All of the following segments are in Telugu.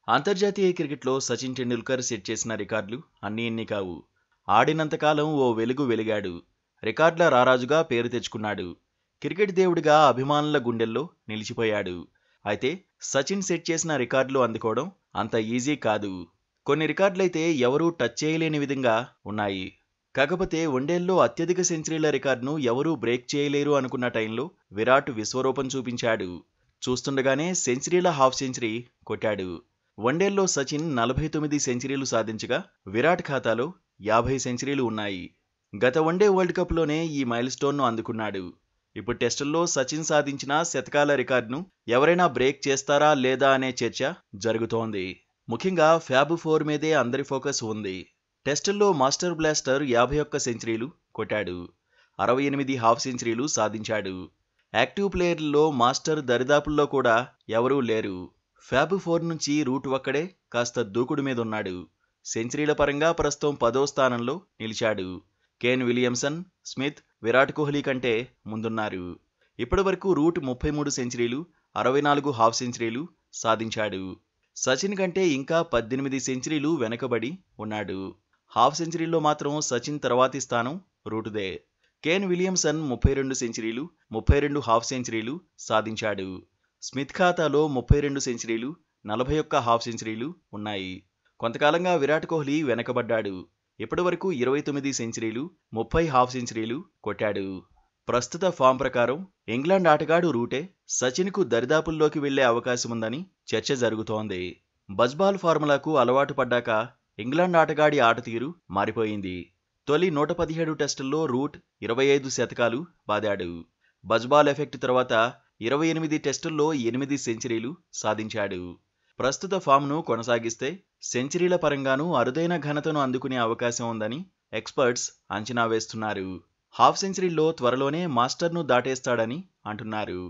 అంతర్జాతీయ క్రికెట్లో సచిన్ టెండూల్కర్ సెట్ చేసిన రికార్డులు అన్నీ ఇన్ని కావు. ఆడినంతకాలం ఓ వెలుగు వెలిగాడు. రికార్డుల రారాజుగా పేరు తెచ్చుకున్నాడు. క్రికెట్ దేవుడిగా అభిమానుల గుండెల్లో నిలిచిపోయాడు. అయితే సచిన్ సెట్ చేసిన రికార్డులు అందుకోవడం అంత ఈజీ కాదు. కొన్ని రికార్డులైతే ఎవరూ టచ్ చేయలేని విధంగా ఉన్నాయి. కాకపోతే వన్డేల్లో అత్యధిక సెంచరీల రికార్డును ఎవరూ బ్రేక్ చేయలేరు అనుకున్న టైంలో విరాట్ విశ్వరూపం చూపించాడు. చూస్తుండగానే సెంచరీల హాఫ్ సెంచరీ కొట్టాడు. వన్డేల్లో సచిన్ 49 సెంచరీలు సాధించగా విరాట్ ఖాతాలో 50 సెంచరీలు ఉన్నాయి. గత వన్డే వరల్డ్ కప్లోనే ఈ మైల్ స్టోన్ను అందుకున్నాడు. ఇప్పుడు టెస్టుల్లో సచిన్ సాధించిన శతకాల రికార్డును ఎవరైనా బ్రేక్ చేస్తారా లేదా అనే చర్చ జరుగుతోంది. ముఖ్యంగా ఫ్యాబ్ 4 మీదే అందరి ఫోకస్ ఉంది. టెస్టుల్లో మాస్టర్ బ్లాస్టర్ 51 సెంచరీలు కొట్టాడు. 68 హాఫ్ సెంచరీలు సాధించాడు. యాక్టివ్ ప్లేయర్లలో మాస్టర్ దరిదాపుల్లో కూడా ఎవరూ లేరు. ఫ్యాబ్ 4 నుంచి రూట్ ఒక్కడే కాస్త దూకుడు మీదున్నాడు. సెంచరీల పరంగా ప్రస్తుతం 10వ స్థానంలో నిలిచాడు. Kane Williamson, Smith, Virat Kohli కంటే ముందున్నారు. ఇప్పటివరకు రూట్ 33 సెంచరీలు, 64 హాఫ్ సెంచరీలు సాధించాడు. సచిన్ కంటే ఇంకా 18 సెంచరీలు వెనకబడి ఉన్నాడు. హాఫ్ సెంచరీల్లో మాత్రం సచిన్ తర్వాతి స్థానం రూటుదే. కేన్ విలియమ్సన్ 32 సెంచరీలు, 32 హాఫ్ సెంచరీలు సాధించాడు. స్మిత్ ఖాతాలో 32 సెంచరీలు, 41 హాఫ్ సెంచరీలు ఉన్నాయి. కొంతకాలంగా విరాట్ కోహ్లీ వెనకబడ్డాడు. ఇప్పటివరకు 29 సెంచరీలు, 30 హాఫ్ సెంచరీలు కొట్టాడు. ప్రస్తుత ఫామ్ ప్రకారం ఇంగ్లాండ్ ఆటగాడు రూటే సచిన్కు దరిదాపుల్లోకి వెళ్లే అవకాశముందని చర్చ జరుగుతోంది. బజ్బాల్ ఫార్ములాకు అలవాటు పడ్డాక ఇంగ్లాండ్ ఆటగాడి ఆట తీరు మారిపోయింది. తొలి 117 టెస్టుల్లో రూట్ 25 శతకాలు బాదాడు. బజ్బాల్ ఎఫెక్ట్ తర్వాత 28 టెస్టుల్లో 8 సెంచరీలు సాధించాడు. ప్రస్తుత ఫామ్ను కొనసాగిస్తే సెంచరీల పరంగానూ అరుదైన ఘనతను అందుకునే అవకాశం ఉందని ఎక్స్పర్ట్స్ అంచనా వేస్తున్నారు. హాఫ్ సెంచరీల్లో త్వరలోనే మాస్టర్ను దాటేస్తాడని అంటున్నారు.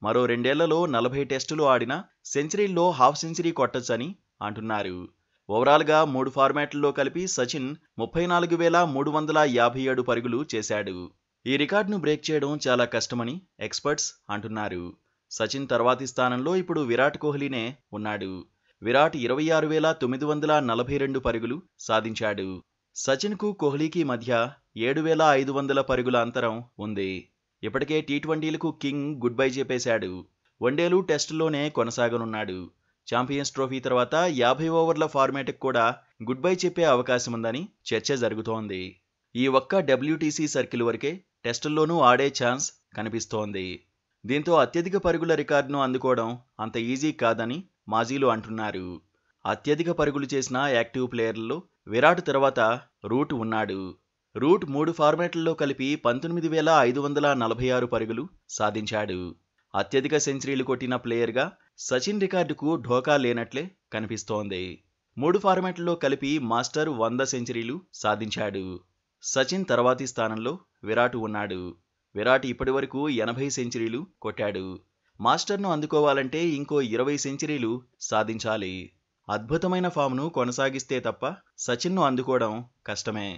మరో 2 ఏళ్లలో 40 టెస్టులు ఆడినా సెంచరీల్లో హాఫ్ సెంచరీ కొట్టొచ్చని అంటున్నారు. ఓవరాల్గా 3 ఫార్మాట్లలో కలిపి సచిన్ 34,357 పరుగులు చేశాడు. ఈ రికార్డును బ్రేక్ చేయడం చాలా కష్టమని ఎక్స్పర్ట్స్ అంటున్నారు. సచిన్ తర్వాతి స్థానంలో ఇప్పుడు విరాట్ కోహ్లీనే ఉన్నాడు. విరాట్ 26,942 పరుగులు సాధించాడు. సచిన్కు కోహ్లీకి మధ్య 7,500 పరుగుల అంతరం ఉంది. ఇప్పటికే టీ20లకు కింగ్ గుడ్ బై చెప్పేశాడు. వన్డేలు టెస్టుల్లోనే కొనసాగనున్నాడు. ఛాంపియన్స్ ట్రోఫీ తర్వాత 50 ఓవర్ల ఫార్మాట్కు కూడా గుడ్ బై చెప్పే అవకాశముందని చర్చ జరుగుతోంది. ఈ ఒక్క డబ్ల్యూటీసీ సర్కిల్ వరకే టెస్టుల్లోనూ ఆడే ఛాన్స్ కనిపిస్తోంది. దీంతో అత్యధిక పరుగుల రికార్డును అందుకోవడం అంత ఈజీ కాదని మాజీలు అంటున్నారు. అత్యధిక పరుగులు చేసిన యాక్టివ్ ప్లేయర్లలో విరాట్ తర్వాత రూట్ ఉన్నాడు. రూట్ 3 ఫార్మాట్లలో కలిపి 19,546 పరుగులు సాధించాడు. అత్యధిక సెంచరీలు కొట్టిన ప్లేయర్గా సచిన్ రికార్డుకు ఢోకా లేనట్లే కనిపిస్తోంది. 3 ఫార్మాట్లలో కలిపి మాస్టర్ 100 సెంచరీలు సాధించాడు. సచిన్ తర్వాతి స్థానంలో విరాట్ ఉన్నాడు. విరాట్ ఇప్పటివరకు 80 సెంచరీలు కొట్టాడు. మాస్టర్ను అందుకోవాలంటే ఇంకో 20 సెంచరీలు సాధించాలి. అద్భుతమైన ఫామ్ను కొనసాగిస్తే తప్ప సచిన్ను అందుకోవడం కష్టమే.